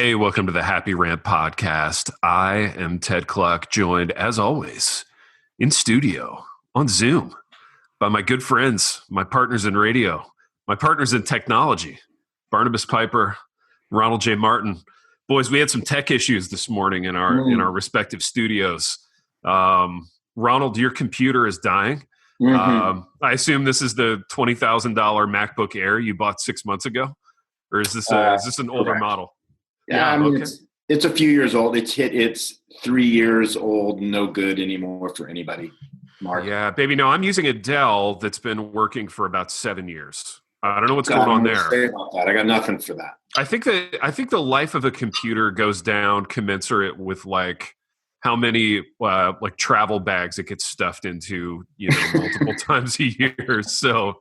Hey, welcome to the Happy Rant podcast. I am Ted Cluck, joined as always in studio on Zoom by my good friends, my partners in radio, my partners in technology, Barnabas Piper, Ronald J. Martin. Boys, we had some tech issues this morning in our respective studios. Ronald, your computer is dying. I assume this is the $20,000 MacBook Air you bought 6 months ago, or is this an older model? Yeah, I mean, it's a few years old. It's 3 years old. No good anymore for anybody. Mark. Yeah, baby. No, I'm using a Dell that's been working for about 7 years. I don't know what's going on there. Say about that. I got nothing for that. I think the life of a computer goes down commensurate with like how many like travel bags it gets stuffed into, multiple times a year. So.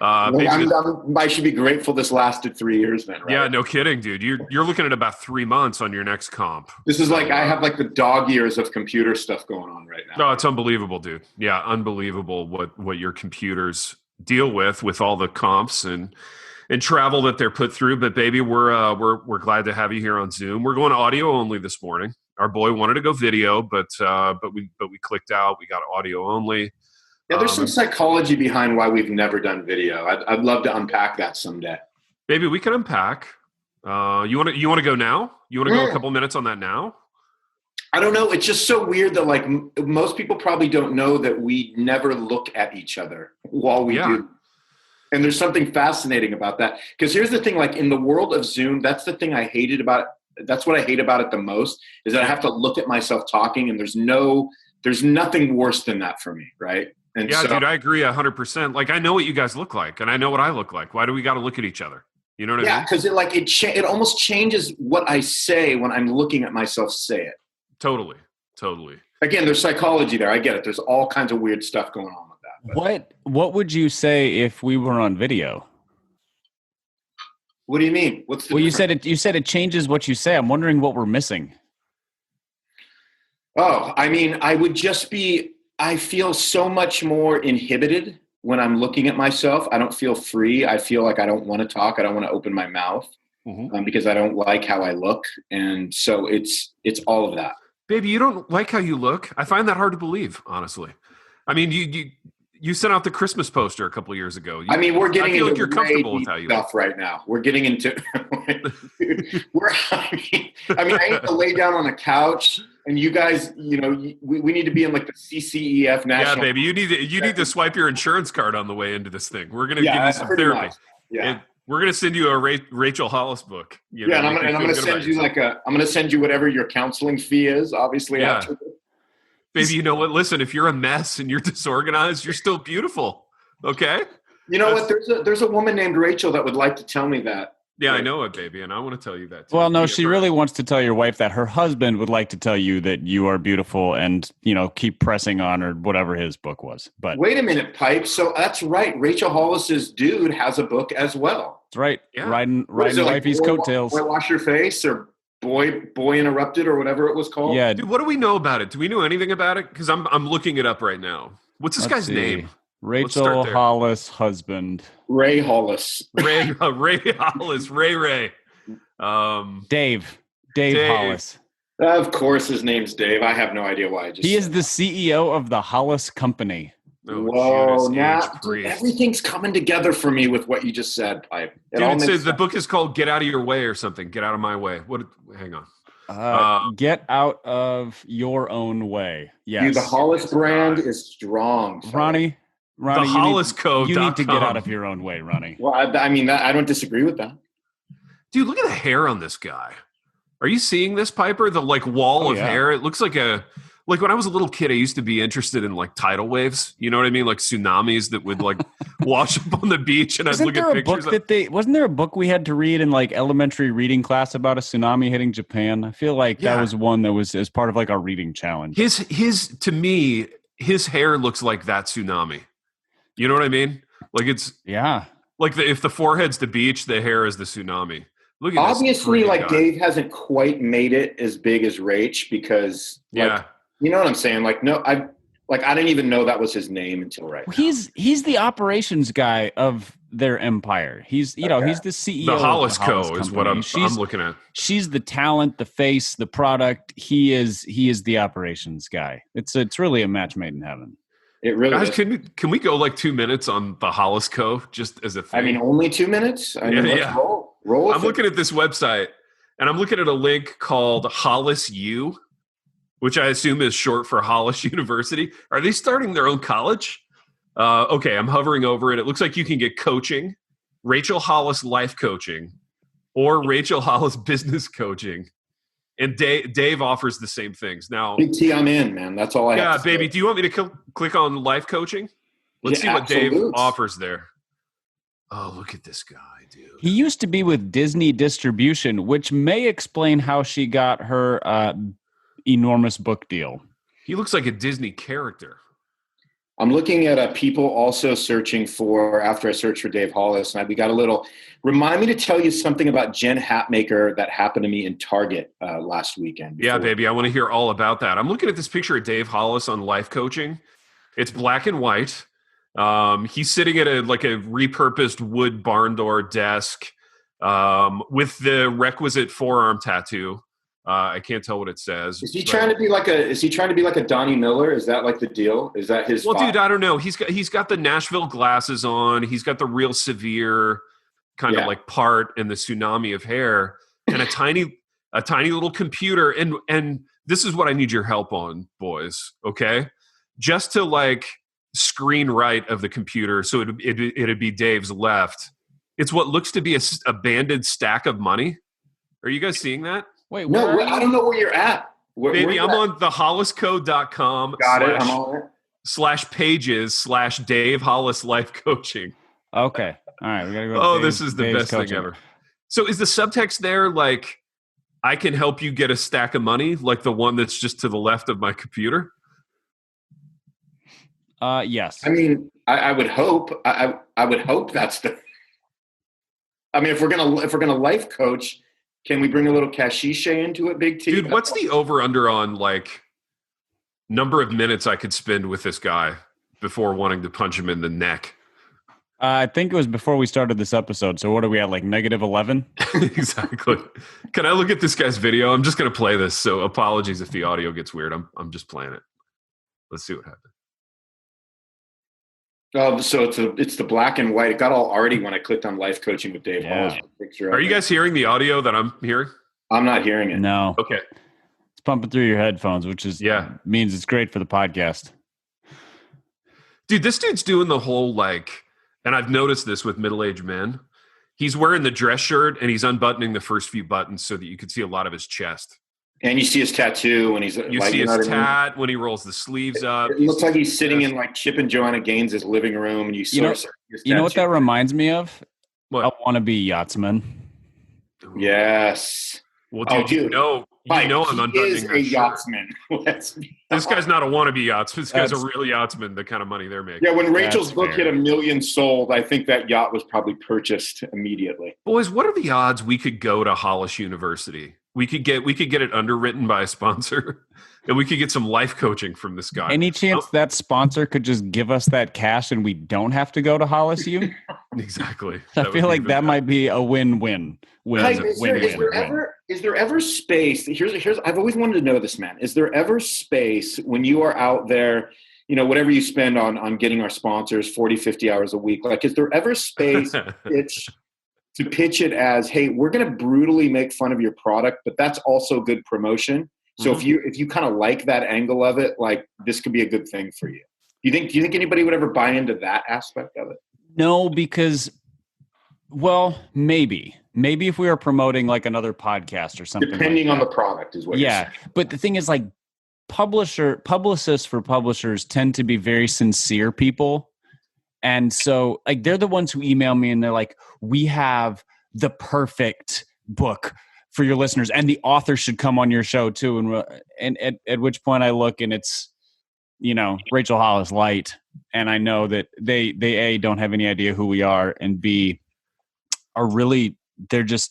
I should be grateful this lasted 3 years then, right? Yeah, no kidding, dude. You're looking at about 3 months on your next comp. This is like I have like the dog years of computer stuff going on right now. No, it's unbelievable, dude. Yeah, unbelievable what your computers deal with all the comps and travel that they're put through. But baby, we're glad to have you here on Zoom. We're going audio only this morning. Our boy wanted to go video, but we clicked out. We got audio only. Yeah, there's some psychology behind why we've never done video. I'd love to unpack that someday. Maybe we can unpack. You want to go now? You want to go a couple minutes on that now? I don't know. It's just so weird that like most people probably don't know that we never look at each other while we do. And there's something fascinating about that. Because here's the thing, like in the world of Zoom, that's the thing I hated about it. That's what I hate about it the most, is that I have to look at myself talking, and there's nothing worse than that for me, right? And yeah, dude, I agree 100%. Like, I know what you guys look like, and I know what I look like. Why do we got to look at each other? You know what I mean? Yeah, because it almost changes what I say when I'm looking at myself say it. Totally. Again, there's psychology there. I get it. There's all kinds of weird stuff going on with that. But what would you say if we were on video? What do you mean? You said it changes what you say. I'm wondering what we're missing. Oh, I mean, I feel so much more inhibited when I'm looking at myself. I don't feel free. I feel like I don't want to talk. I don't want to open my mouth because I don't like how I look. And so it's all of that. Baby, you don't like how you look? I find that hard to believe, honestly. I mean, you sent out the Christmas poster a couple of years ago. We're getting into like you're comfortable with how you stuff look right now. We're getting into I need to lay down on a couch. And you guys, we need to be in like the CCEF national. Yeah, baby, you need to swipe your insurance card on the way into this thing. We're gonna give you some therapy. Nice. Yeah, and we're gonna send you a Rachel Hollis book. And I'm gonna send you I'm gonna send you whatever your counseling fee is. Obviously, after. Baby, you know what? Listen, if you're a mess and you're disorganized, you're still beautiful. Okay. You know what? There's a woman named Rachel that would like to tell me that. Yeah, I know it, baby, and I want to tell you that too. Well, no, she really wants to tell your wife that her husband would like to tell you that you are beautiful and, keep pressing on, or whatever his book was. But wait a minute, Pipe. So that's right. Rachel Hollis's dude has a book as well. That's right. Yeah. Riding wifey's coattails. Boy Wash Your Face, or Boy Interrupted, or whatever it was called. Yeah. Dude, what do we know about it? Do we know anything about it? Because I'm looking it up right now. What's this guy's name? Rachel Hollis' husband. Ray Hollis. Ray Hollis. Ray. Dave Hollis. Of course his name's Dave. I have no idea why. He is the CEO of the Hollis Company. Oh, whoa, now everything's coming together for me with what you just said, Pipe. Dude, it says the book is called Get Out of Your Way or something. Get Out of My Way. Hang on. Get Out of Your Own Way. Yes. Dude, the Hollis brand is strong. Ronnie, the Hollis Co. You need to get out of your own way, Ronnie. Well, I don't disagree with that. Dude, look at the hair on this guy. Are you seeing this, Piper? The wall of hair. It looks like when I was a little kid, I used to be interested in tidal waves. You know what I mean? Like tsunamis that would wash up on the beach, and I'd look at pictures. Wasn't there a book we had to read in elementary reading class about a tsunami hitting Japan? I feel like that was one that was as part of our reading challenge. To me, his hair looks like that tsunami. You know what I mean? If the forehead's the beach, the hair is the tsunami. Look at obviously, Dave hasn't quite made it as big as Rach because, you know what I'm saying? Like, I didn't even know that was his name until right now. He's the operations guy of their empire. He's he's the CEO. The of Hollis the Hollis Co is company. what I'm looking at. She's the talent, the face, the product. He is the operations guy. It's really a match made in heaven. It really Guys, is. can we go like 2 minutes on the Hollis Co just as a thing? I mean, only 2 minutes? Let's roll. I'm looking at this website, and I'm looking at a link called Hollis U, which I assume is short for Hollis University. Are they starting their own college? Okay, I'm hovering over it. It looks like you can get coaching, Rachel Hollis life coaching, or Rachel Hollis business coaching. And Dave offers the same things. Now, Big T, I'm in, man. That's all I have to baby, say. do you want me to click on life coaching? Let's see what Dave offers there. Oh, look at this guy, dude. He used to be with Disney Distribution, which may explain how she got her enormous book deal. He looks like a Disney character. I'm looking at people also searching for, after I searched for Dave Hollis, and we got a little, remind me to tell you something about Jen Hatmaker that happened to me in Target last weekend. Yeah, baby, I want to hear all about that. I'm looking at this picture of Dave Hollis on life coaching. It's black and white. He's sitting at a repurposed wood barn door desk with the requisite forearm tattoo. I can't tell what it says. Is he trying to be like a Donnie Miller? Is that like the deal? Is that his? Well, dude, I don't know. He's got the Nashville glasses on. He's got the real severe kind of like part and the tsunami of hair and a tiny little computer. And this is what I need your help on, boys. Okay, just to like screen right of the computer, so it'd be Dave's left. It's what looks to be a abandoned stack of money. Are you guys seeing that? Wait, no, I don't know where you're at. Baby, I'm on the hollisco.com. Got it. I'm on it. /pages/ Dave Hollis life coaching. Okay. All right. We gotta go. Oh, this is the best thing ever. So is the subtext there like, I can help you get a stack of money, like the one that's just to the left of my computer? Yes. I mean, I would hope. I would hope that's the. I mean, if we're gonna life coach, can we bring a little cashiche into it, Big T? Dude, what's the over-under on, like, number of minutes I could spend with this guy before wanting to punch him in the neck? I think it was before we started this episode. So what are we at, like -11? Exactly. Can I look at this guy's video? I'm just going to play this, so apologies if the audio gets weird. I'm just playing it. Let's see what happens. Oh, so it's the black and white. It got all arty when I clicked on life coaching with Dave Hollis. Are you guys hearing the audio that I'm hearing? I'm not hearing it. No. Okay. It's pumping through your headphones, which is means it's great for the podcast. Dude, this dude's doing the whole like, and I've noticed this with middle-aged men. He's wearing the dress shirt and he's unbuttoning the first few buttons so that you can see a lot of his chest. And you see his tattoo when he's see his tat when he rolls the sleeves up. It looks like he's sitting in like Chip and Joanna Gaines' living room, and you know what that reminds me of? What? I want to be yachtsman. Yes. Well, dude, you know I'm unbuttoning a yachtsman. This guy's not a wannabe yachtsman. This guy's a real yachtsman. The kind of money they're making. Yeah, when Rachel's book hit 1 million sold, I think that yacht was probably purchased immediately. Boys, what are the odds we could go to Hollis University? We could get it underwritten by a sponsor, and we could get some life coaching from this guy. Any chance that sponsor could just give us that cash and we don't have to go to Hollis U? Exactly. I feel like that might be a win-win. Is there ever space? Here's I've always wanted to know this, man. Is there ever space when you are out there, you know, whatever you spend on getting our sponsors 40, 50 hours a week, like, is there ever space to pitch it as, hey, we're going to brutally make fun of your product, but that's also good promotion. So if you kind of like that angle of it, like, this could be a good thing for you. Do you think anybody would ever buy into that aspect of it? No, because, well, maybe if we were promoting like another podcast or something. Depending on the product is what you're saying. But the thing is, like, publicists for publishers tend to be very sincere people. And so, like, they're the ones who email me and they're like, we have the perfect book for your listeners, and the author should come on your show too. And at which point I look and it's, you know, Rachel Hollis light. And I know that they A, don't have any idea who we are, and B, are really,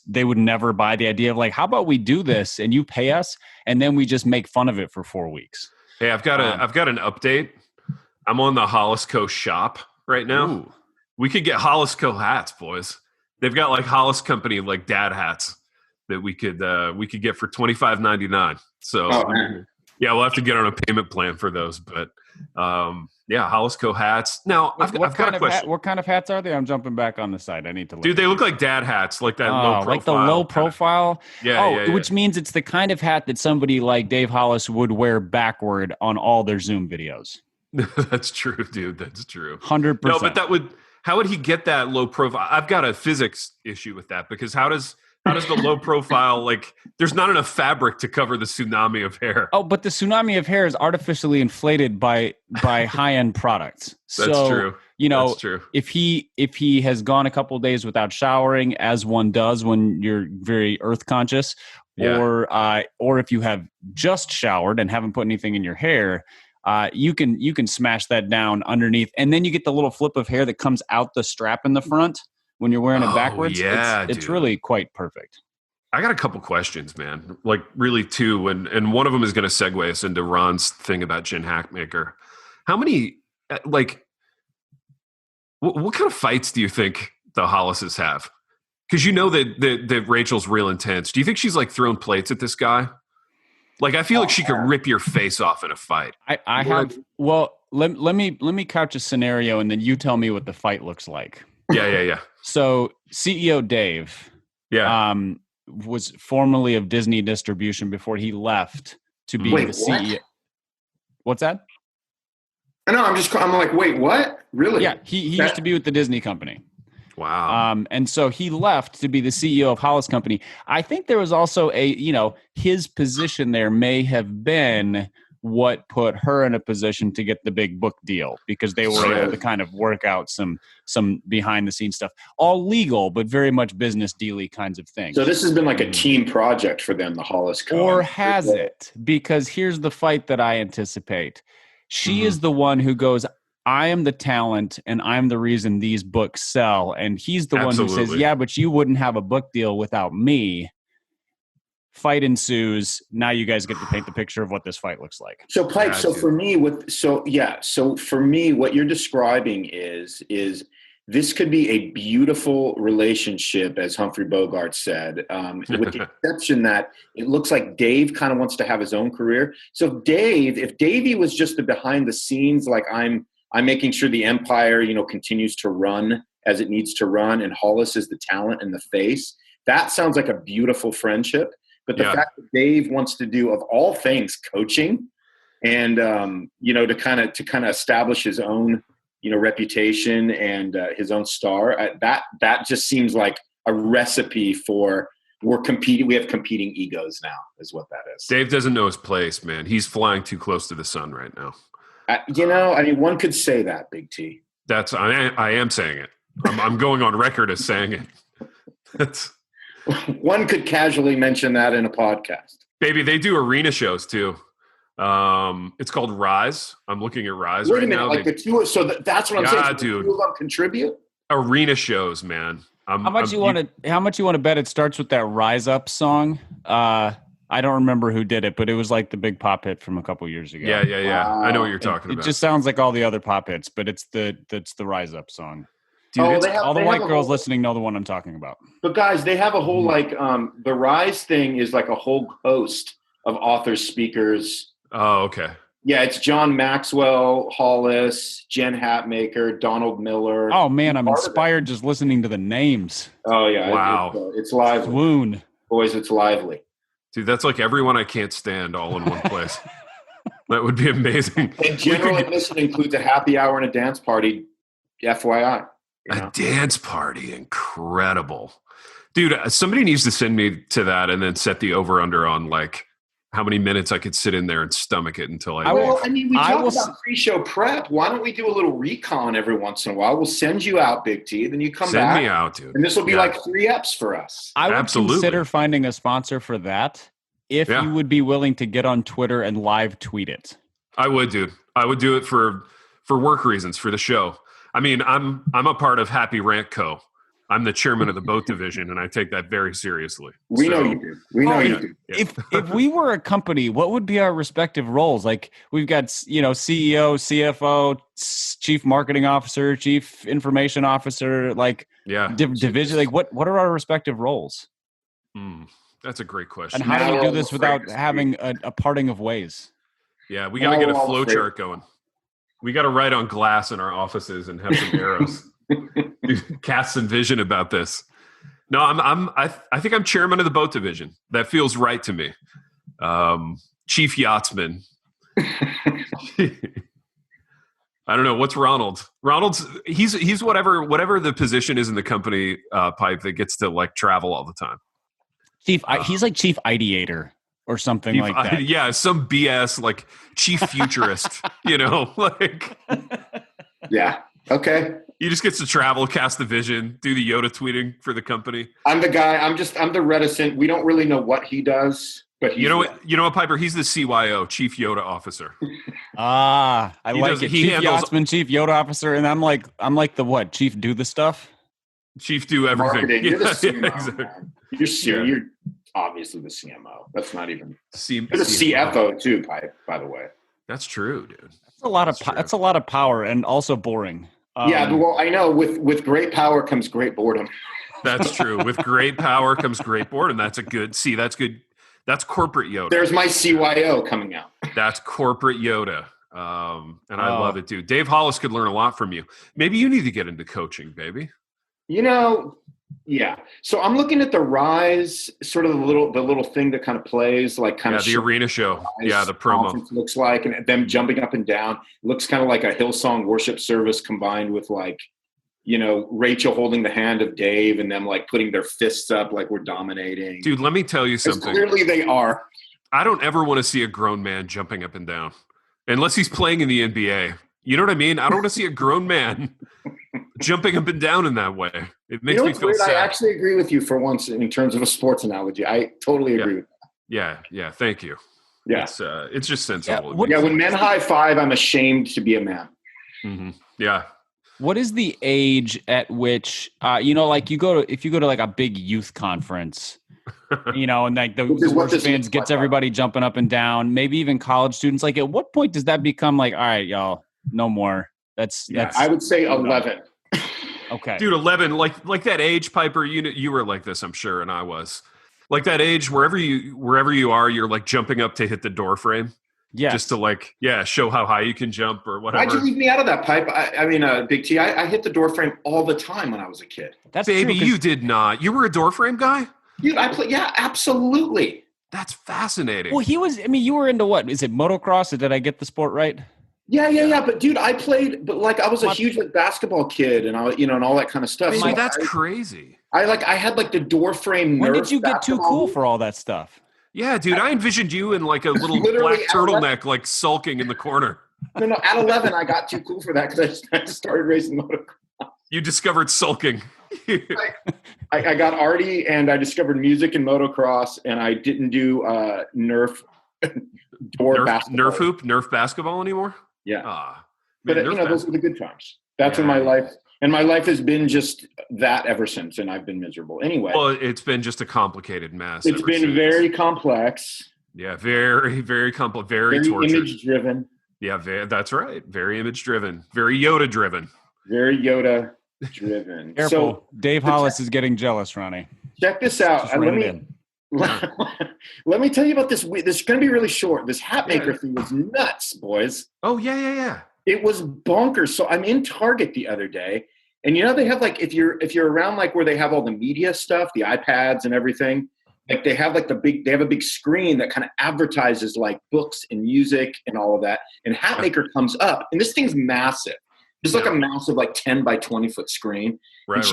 they would never buy the idea of, like, how about we do this and you pay us and then we just make fun of it for 4 weeks. Hey, I've got an update. I'm on the Hollis Co shop right now. Ooh. We could get Hollis Co hats, boys. They've got like Hollis Company like dad hats that we could get for $25.99. So yeah, we'll have to get on a payment plan for those. But yeah, Hollis Co hats. Now I've got a question. What kind of hats are they? I'm jumping back on the site. I need to look. Dude, they look like dad hats, like that low profile. Like the low profile? Yeah. Which means it's the kind of hat that somebody like Dave Hollis would wear backward on all their Zoom videos. That's true, dude. That's true. 100%. No, but how would he get that low profile? I've got a physics issue with that because how does the low profile, like, there's not enough fabric to cover the tsunami of hair. Oh, but the tsunami of hair is artificially inflated by high-end products. That's true. That's true. If he has gone a couple of days without showering, as one does when you're very earth conscious, or if you have just showered and haven't put anything in your hair, you can smash that down underneath, and then you get the little flip of hair that comes out the strap in the front when you're wearing it backwards. It's really quite perfect. I got a couple questions, man. Like really two, and one of them is going to segue us into Ron's thing about Jen Hackmaker. How many, like, what kind of fights do you think the Hollises have? Because you know that Rachel's real intense. Do you think she's like throwing plates at this guy? Like, I feel like she could rip your face off in a fight. Let me couch a scenario, and then you tell me what the fight looks like. Yeah. So CEO Dave, was formerly of Disney Distribution before he left to be the CEO. What's that? No, I'm like, wait, what? Really? Yeah, he used to be with the Disney company. Wow. And so he left to be the CEO of Hollis Company. I think there was also his position there may have been what put her in a position to get the big book deal, because they were able to kind of work out some behind the scenes stuff, all legal, but very much business dealy kinds of things. So this has been like a team project for them, the Hollis Co. Or has it? Because here's the fight that I anticipate. She is the one who goes, I am the talent and I'm the reason these books sell. And he's the one who says, yeah, but you wouldn't have a book deal without me. Fight ensues. Now you guys get to paint the picture of what this fight looks like. So Pike, for me, what you're describing is this could be a beautiful relationship, as Humphrey Bogart said, with the exception that it looks like Dave kind of wants to have his own career. So if Davey was just the behind the scenes, like I'm making sure the empire, continues to run as it needs to run, and Hollis is the talent and the face, that sounds like a beautiful friendship. But the fact that Dave wants to do, of all things, coaching, and to kind of establish his own reputation and his own star, that just seems like a recipe for we have competing egos now, is what that is. Dave doesn't know his place, man. He's flying too close to the sun right now. One could say that, Big T. I am saying it. I'm going on record as saying it. That's. One could casually mention that in a podcast. Baby, they do arena shows too. It's called Rise. I'm looking at Rise right now. Like the two. So that's what I'm saying. Dude. The two of them contribute. Arena shows, man. How much you want to bet it starts with that Rise Up song? I don't remember who did it, but it was like the big pop hit from a couple years ago. Yeah. Wow. I know what you're talking about. It just sounds like all the other pop hits, but it's the Rise Up song. Dude, all the white girls listening know the one I'm talking about. But guys, they have a whole the Rise thing is like a whole host of authors, speakers. Oh, okay. Yeah, it's John Maxwell, Hollis, Jen Hackmaker, Donald Miller. Oh man, I'm inspired just listening to the names. Oh yeah, wow, it's lively. Swoon, boys, it's lively. Dude, that's like everyone I can't stand all in one place. That would be amazing. And general admission includes a happy hour and a dance party. FYI. A dance party, incredible, dude. Somebody needs to send me to that and then set the over under on like how many minutes I could sit in there and stomach it until I. We talk about pre-show prep. Why don't we do a little recon every once in a while? We'll send you out, Big T, then you come back. Send me out, dude. And this will be like 3 eps for us. I would consider finding a sponsor for that if you would be willing to get on Twitter and live tweet it. I would, dude. I would do it for work reasons for the show. I mean, I'm a part of Happy Rant Co. I'm the chairman of the boat division, and I take that very seriously. We know you do. We know you do. If we were a company, what would be our respective roles? Like we've got, CEO, CFO, chief marketing officer, chief information officer, like division. Like what are our respective roles? That's a great question. And how do we do this without having a parting of ways? Yeah, we got to get a flow chart going. We got to write on glass in our offices and have some arrows. Cast some vision about this. No, I think I'm chairman of the boat division. That feels right to me. Chief yachtsman. I don't know. What's Ronald? Ronald's he's whatever the position is in the company, Pipe, that gets to like travel all the time. Chief, he's like chief ideator or something like that. Yeah, some BS like chief futurist. Like. Yeah. Okay. He just gets to travel, cast the vision, do the Yoda tweeting for the company. I'm the guy. I'm the reticent. We don't really know what he does, but you know what, Piper? He's the CYO, Chief Yoda Officer. I like it. Chief Yachtsman, Chief Yoda Officer, and I'm like the what? Chief do the stuff. Chief do everything. Marketing. You're the CMO. Yeah, exactly. You're obviously the CMO. That's not even. You're the CFO too, by the way. That's true, dude. That's a lot of power and also boring. Yeah, well, I know. With great power comes great boredom. That's true. With great power comes great boredom. That's good. That's corporate Yoda. There's my CYO coming out. That's corporate Yoda. And I love it, dude. Dave Hollis could learn a lot from you. Maybe you need to get into coaching, baby. Yeah. So I'm looking at the Rise, sort of the little thing that kind of plays like kind of the arena show. Yeah, the promo looks like, and them jumping up and down. It looks kind of like a Hillsong worship service combined with like, Rachel holding the hand of Dave and them like putting their fists up like we're dominating. Dude, let me tell you something. Clearly they are. I don't ever want to see a grown man jumping up and down unless he's playing in the NBA. You know what I mean? I don't want to see a grown man jumping up and down in that way. It makes me feel sad. I actually agree with you for once in terms of a sports analogy. I totally agree with that. Yeah. Thank you. Yeah. It's just sensible. When men high five, I'm ashamed to be a man. Mm-hmm. Yeah. What is the age at which, like if you go to like a big youth conference, and like the worship bands gets everybody jumping up and down, maybe even college students, like at what point does that become like, all right, y'all, no more. That's I would say 11. Okay. Dude, 11, like that age, Piper, you were like this, I'm sure, and I was. Like that age, wherever you are, you're like jumping up to hit the door frame. Yeah. Just to show how high you can jump or whatever. Why'd you leave me out of that, Pipe? I mean, Big T, I hit the door frame all the time when I was a kid. That's Baby, true, you did not. You were a door frame guy? Dude, yeah, absolutely. That's fascinating. Well, you were into what? Is it motocross? Or did I get the sport right? Yeah. But dude, I played, but like I was a huge basketball kid and and all that kind of stuff. So that's crazy. I had like the door frame. When did you get too cool for all that stuff? Yeah, dude, I envisioned you in like a little black turtleneck, like sulking in the corner. No, at 11, I got too cool for that because I just started racing motocross. You discovered sulking. I got arty and I discovered music and motocross, and I didn't do Nerf basketball. Nerf basketball anymore? Yeah. But those were the good times. That's when my life has been just that ever since, and I've been miserable. Anyway. Well, it's been just a complicated mess. It's been very complex. Yeah, very, very complex, very tortured. Image-driven. Yeah, that's right. Very image-driven. Very Yoda-driven. Very Yoda-driven. Careful. So, Dave Hollis is getting jealous, Ronnie. Check this out. Let me tell you about this. This is going to be really short. This hat maker thing was nuts, boys. Oh, yeah. It was bonkers. So I'm in Target the other day, and they have like if you're around like where they have all the media stuff, the iPads and everything, like they have like they have a big screen that kind of advertises like books and music and all of that. And Hat Maker comes up, and this thing's massive. It's like a massive like 10 by 20 foot screen. Right.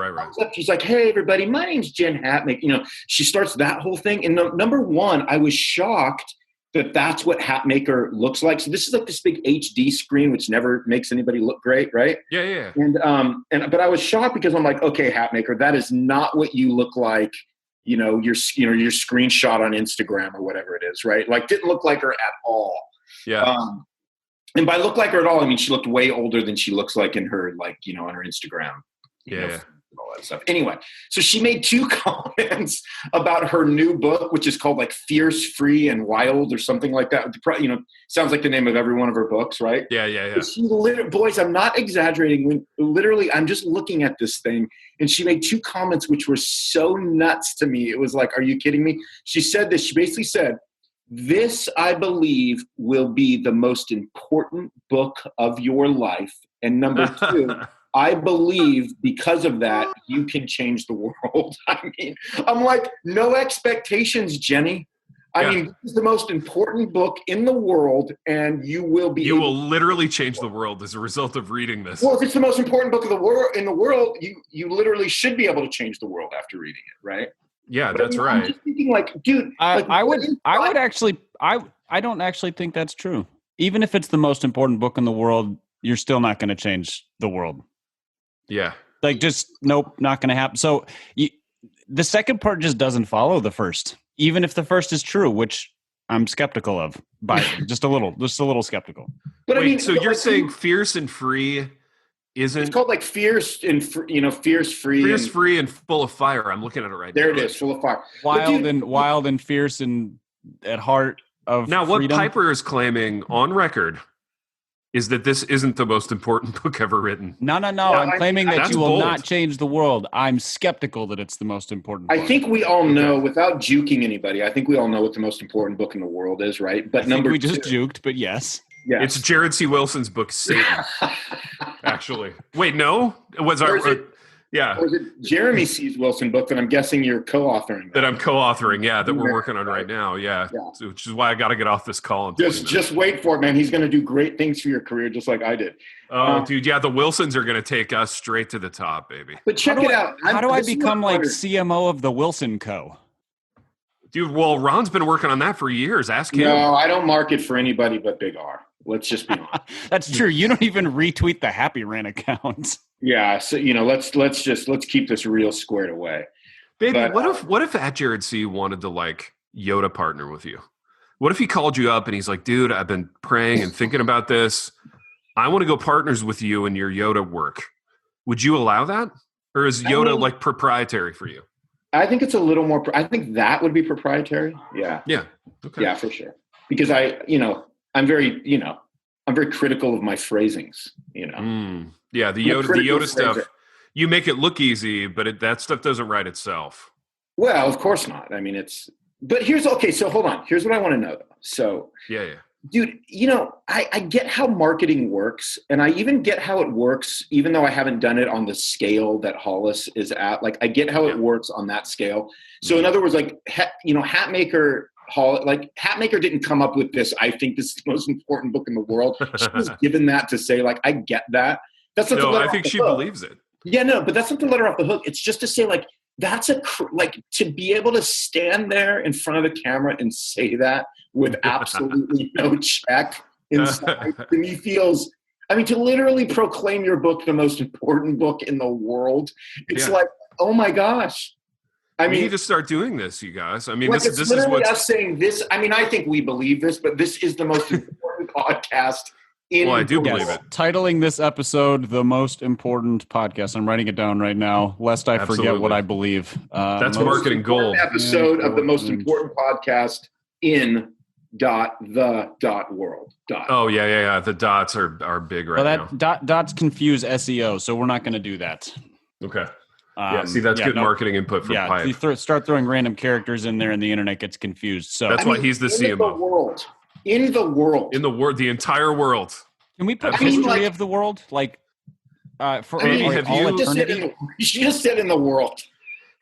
She's like, "Hey everybody, my name's Jen Hatmaker." She starts that whole thing. And number one, I was shocked that that's what Hatmaker looks like. So this is like this big HD screen, which never makes anybody look great, right? Yeah. But I was shocked because I'm like, okay, Hatmaker, that is not what you look like. Your screenshot on Instagram or whatever it is, right? Like, didn't look like her at all. Yeah. And by look like her at all, I mean she looked way older than she looks like in her on her Instagram. all that stuff. Anyway, so she made 2 comments about her new book, which is called like Fierce, Free, and Wild or something like that. Sounds like the name of every one of her books, right? Yeah. She boys, I'm not exaggerating. Literally, I'm just looking at this thing, and she made 2 comments which were so nuts to me. It was like, are you kidding me? She said this. She basically said, "This, I believe, will be the most important book of your life. And number 2, I believe because of that, you can change the world." I mean, I'm like, no expectations, Jenny. I mean, this is the most important book in the world, and you will literally change the world as a result of reading this. Well, if it's the most important book of the world in the world, you literally should be able to change the world after reading it, right? Yeah, that's right. I'm just thinking, like, dude, I don't actually think that's true. Even if it's the most important book in the world, you're still not going to change the world. Yeah. Like, just, nope, not going to happen. So the second part just doesn't follow the first, even if the first is true, which I'm skeptical of, just a little skeptical. But wait, I mean, so you're saying Fierce and Free isn't... It's called like Fierce and Fierce, Free. Fierce, Free, and Full of Fire. I'm looking at it right there now. There it is, Full of Fire. Wild and fierce and at heart of now, freedom. What Piper is claiming on record is that this isn't the most important book ever written. No. I'm claiming that you will bold. not change the world. I'm skeptical that it's the most important book. I think we all know, without juking anybody, I think we all know what the most important book in the world is, right? But we just juked, but yes. Yes. It's Jared C. Wilson's book, Satan. Actually. Wait, no? Or is it Jeremy C. Wilson book that I'm guessing you're co-authoring? That I'm co-authoring, that we're working on right now, So, which is why I got to get off this call. Just wait for it, man. He's going to do great things for your career, just like I did. Oh, dude, the Wilsons are going to take us straight to the top, baby. But check it out. How do I become like CMO of the Wilson Co? Dude, well, Ron's been working on that for years. Ask him. No, I don't market for anybody but Big R. Let's just be honest. That's true. You don't even retweet the Happy Rant account. Yeah, so let's keep this real squared away. Baby, what if at Jared C wanted to like Yoda partner with you? What if he called you up and he's like, dude, I've been praying and thinking about this. I want to go partners with you in your Yoda work. Would you allow that? Or is Yoda like proprietary for you? I think it's a little more, I think that would be proprietary. Yeah. Yeah. Okay. Yeah, for sure. Because I'm very critical of my phrasings, Yeah, the Yoda stuff, you make it look easy, but that stuff doesn't write itself. Well, of course not. I mean, so hold on. Here's what I want to know, though. So, yeah. Dude, I get how marketing works, and I even get how it works, even though I haven't done it on the scale that Hollis is at. Like, I get how it works on that scale. So, in other words, like, Hatmaker didn't come up with this. I think this is the most important book in the world. She was given that to say, like, I get that. That's not I think she believes it. Yeah, no, but that's not to let her off the hook. It's just to say, like, that's to be able to stand there in front of the camera and say that with absolutely no check inside, to me feels, to literally proclaim your book the most important book in the world. It's like, oh my gosh. We need to start doing this, you guys. This is us saying this. I think we believe this, but this is the most important podcast in I do believe it. Titling this episode "The Most Important Podcast." I'm writing it down right now, lest I forget what I believe. That's marketing gold. Episode of the most important podcast in the world. Oh yeah. The dots are big now. Dots confuse SEO, so we're not going to do that. Okay. That's good marketing input for Pipe. You start throwing random characters in there, and the internet gets confused. So that's why he's the CMO. In the world, the entire world. Can we put history of the world, like for all eternity? You just said in the world.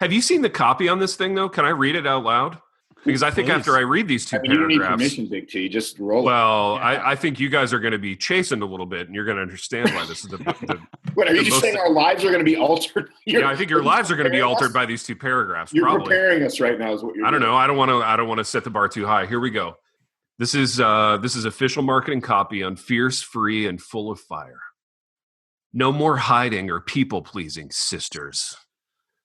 Have you seen the copy on this thing though? Can I read it out loud? Because I think after I read these two paragraphs, you need permission, Big T. Just roll. Well, I think you guys are going to be chastened a little bit, and you're going to understand why this is the What are you just saying? Our lives are going to be altered? I think your lives are going to be altered by these two paragraphs. You're probably. Preparing us right now, is what you're. I don't know. I don't want to set the bar too high. Here we go. This is official marketing copy on Fierce, Free, and Full of Fire. No more hiding or people pleasing, sisters.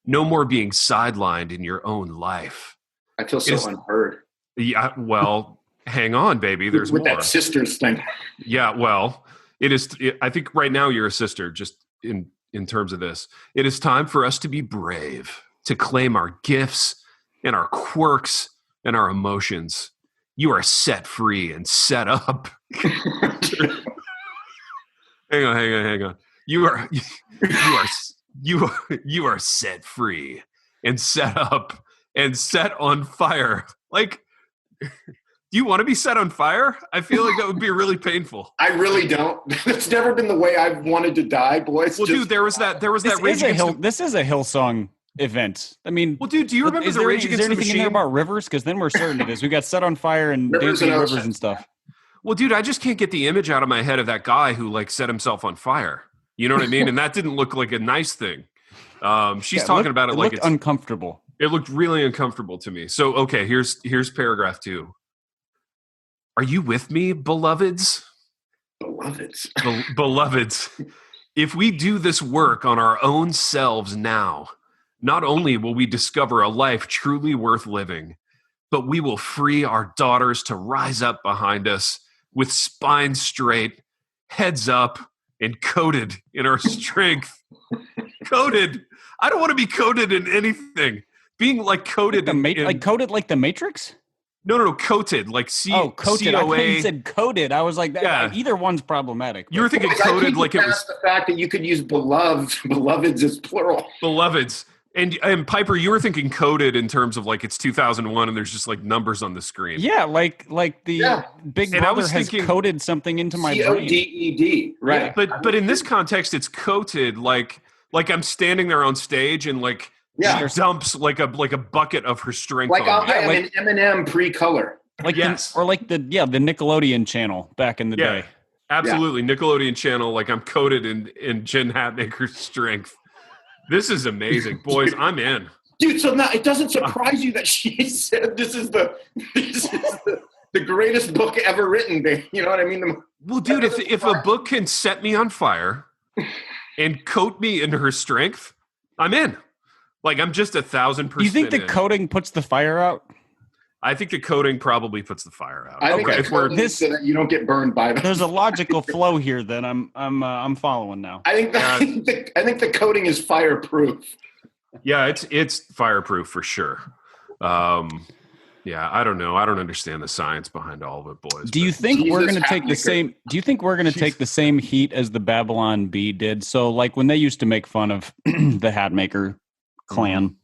No more being sidelined in your own life. I feel so unheard. Yeah, well, hang on, baby. There's with more. That sisters thing. Yeah, well, it is. I think right now you're a sister, just in in terms of this. It is time for us to be brave, to claim our gifts and our quirks and our emotions. You are set free and set up. Hang on. You are set free and set up and set on fire. Like, do you want to be set on fire? I feel like that would be really painful. I really don't. It's never been the way I've wanted to die, boys. Well, dude, there was that Rage Against This is a Hillsong event. I mean, well, dude, do you remember the Rage Against the Machine? Is there anything in there about rivers? Because then we're certain it is. We got set on fire and dancing rivers and stuff. Well, dude, I just can't get the image out of my head of that guy who like set himself on fire. You know what I mean? And that didn't look like a nice thing. She's talking about it like it's uncomfortable. It looked really uncomfortable to me. So, okay, here's paragraph 2. Are you with me, beloveds? Beloveds. If we do this work on our own selves now, not only will we discover a life truly worth living, but we will free our daughters to rise up behind us with spines straight, heads up, and coated in our strength. Coated. I don't want to be coated in anything. Being like coated coated like the Matrix? No, coated, like coated. C-O-A. I thought you said coded. I was like, either one's problematic. You were thinking coded like it was the fact that you could use beloveds as plural. Beloveds. And Piper, you were thinking coded in terms of like it's 2001 and there's just like numbers on the screen. Yeah, like the Big Brother has coded something into my brain. CODED, right? Yeah, but in this context, it's coated like I'm standing there on stage and like she dumps like a bucket of her strength. Like on I'm an M&M pre-color. Like the Nickelodeon channel back in the day. Absolutely, Nickelodeon channel. Like I'm coated in Jen Hatmaker's strength. This is amazing, boys. I'm in, dude. So now it doesn't surprise you that she said this is the greatest book ever written. You know what I mean? Well, dude, if a book can set me on fire and coat me into her strength, I'm in. Like I'm just 1,000%. Do you think the coating puts the fire out? I think the coating probably puts the fire out. I think so that you don't get burned by them. There's a logical flow here that I'm following now. I think the coating is fireproof. Yeah, it's fireproof for sure. I don't know. I don't understand the science behind all of it, boys. Do you think we're going to take the same? Do you think we're going to take the same heat as the Babylon Bee did? So, like when they used to make fun of the Hatmaker clan,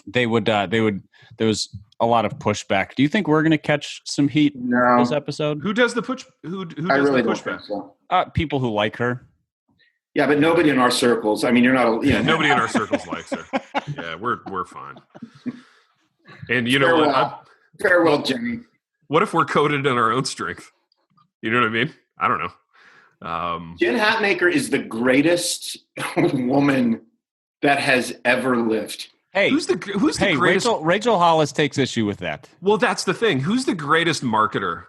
there was a lot of pushback. Do you think we're going to catch some heat this episode? Who does the push? Who does really the pushback? So. People who like her. Yeah, but nobody in our circles. I mean, you're not. Nobody in our circles likes her. Yeah, we're fine. And you know what? Farewell, Jimmy. What if we're coated in our own strength? You know what I mean? I don't know. Jen Hatmaker is the greatest woman that has ever lived. Hey, who's the greatest? Rachel Hollis takes issue with that. Well, that's the thing. Who's the greatest marketer?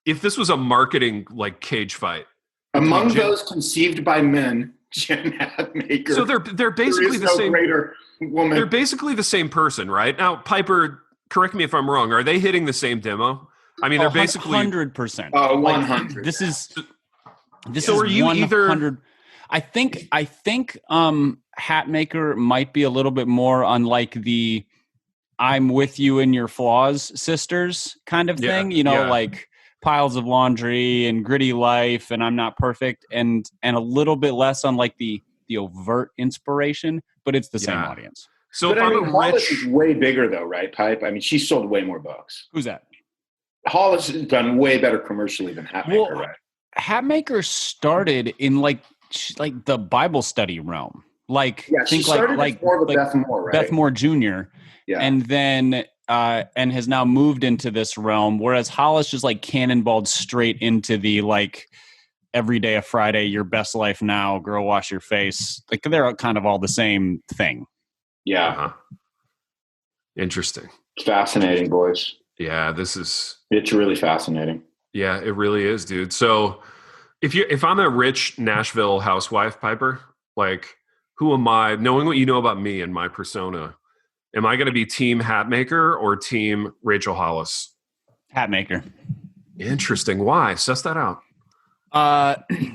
If this was a marketing like cage fight, among those conceived by men, Jen Hatmaker. So they're basically the same. Greater woman. They're basically the same person, right? Now, Piper, correct me if I'm wrung. Are they hitting the same demo? I mean, they're basically 100%. 100. This is so are you 100. I think Hatmaker might be a little bit more on like the I'm with you in your flaws sisters kind of thing, like piles of laundry and gritty life and I'm not perfect and a little bit less on like the overt inspiration, but it's the same audience. So but Hollis is way bigger though, right, Pipe? I mean, she sold way more books. Who's that? Hollis has done way better commercially than Hatmaker, right? Hatmaker started in like the Bible study realm. She started as more of a Beth Moore, right? Beth Moore Jr. Yeah. And then and has now moved into this realm, whereas Hollis just like cannonballed straight into the like every day of Friday, your best life now, girl wash your face. Like they're kind of all the same thing. Yeah. Uh-huh. Interesting. It's fascinating, boys. Yeah, it's really fascinating. Yeah, it really is, dude. So if I'm a rich Nashville housewife, Piper, like who am I, knowing what you know about me and my persona, am I going to be team Hatmaker or team Rachel Hollis? Hatmaker. Interesting. Why? Suss that out.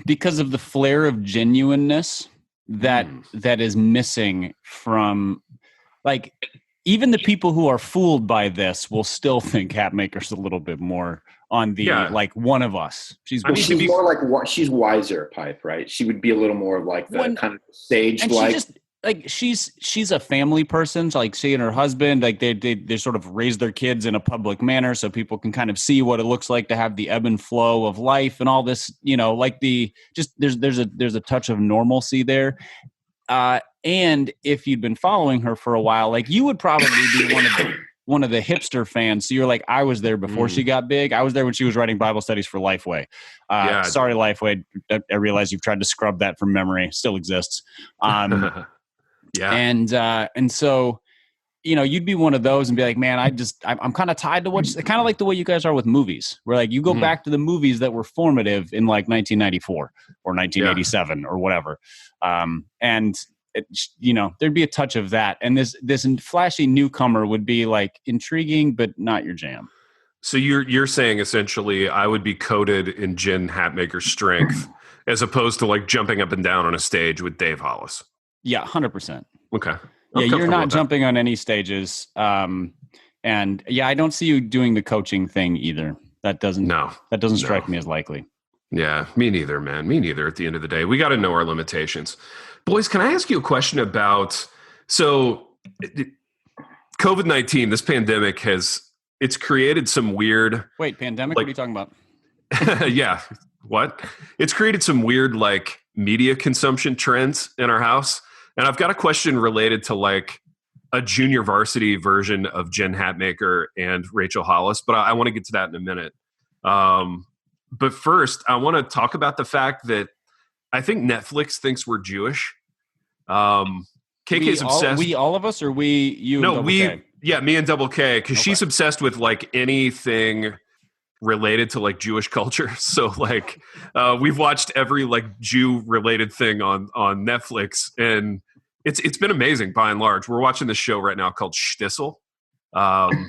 Because of the flair of genuineness that is missing from, like, even the people who are fooled by this will still think Hatmaker's a little bit more on the like one of us. She's more like she's wiser, Pipe, right? She would be a little more like the kind of sage like. Like she's a family person. So like she and her husband, like they sort of raise their kids in a public manner so people can kind of see what it looks like to have the ebb and flow of life and all this, like there's a touch of normalcy there. And if you'd been following her for a while, like you would probably be one of the hipster fans. So you're like, I was there before she got big. I was there when she was writing Bible studies for Lifeway. Sorry, Lifeway. I realize you've tried to scrub that from memory. Still exists. Yeah. And so, you'd be one of those and be like, man, I'm kind of tied to kind of like the way you guys are with movies, where like you go back to the movies that were formative in like 1994 or 1987 or whatever. And there'd be a touch of that. And this flashy newcomer would be like intriguing, but not your jam. So you're saying essentially I would be coated in Jen Hatmaker's strength as opposed to like jumping up and down on a stage with Dave Hollis. Yeah, 100%. Okay. Yeah, you're not jumping on any stages. And yeah, I don't see you doing the coaching thing either. That doesn't strike me as likely. Yeah, me neither, man. Me neither at the end of the day. We got to know our limitations. Boys, can I ask you a question about, COVID-19, this pandemic it's created some weird... Wait, pandemic? What are you talking about? Yeah. What? It's created some weird like media consumption trends in our house. And I've got a question related to like a junior varsity version of Jen Hatmaker and Rachel Hollis, but I want to get to that in a minute. But first, I want to talk about the fact that I think Netflix thinks we're Jewish. KK's obsessed. All of us, or you? No, me and Double K, because she's obsessed with like anything related to like Jewish culture. So like we've watched every like Jew related thing on Netflix, and it's been amazing by and large. We're watching this show right now called Shtisel,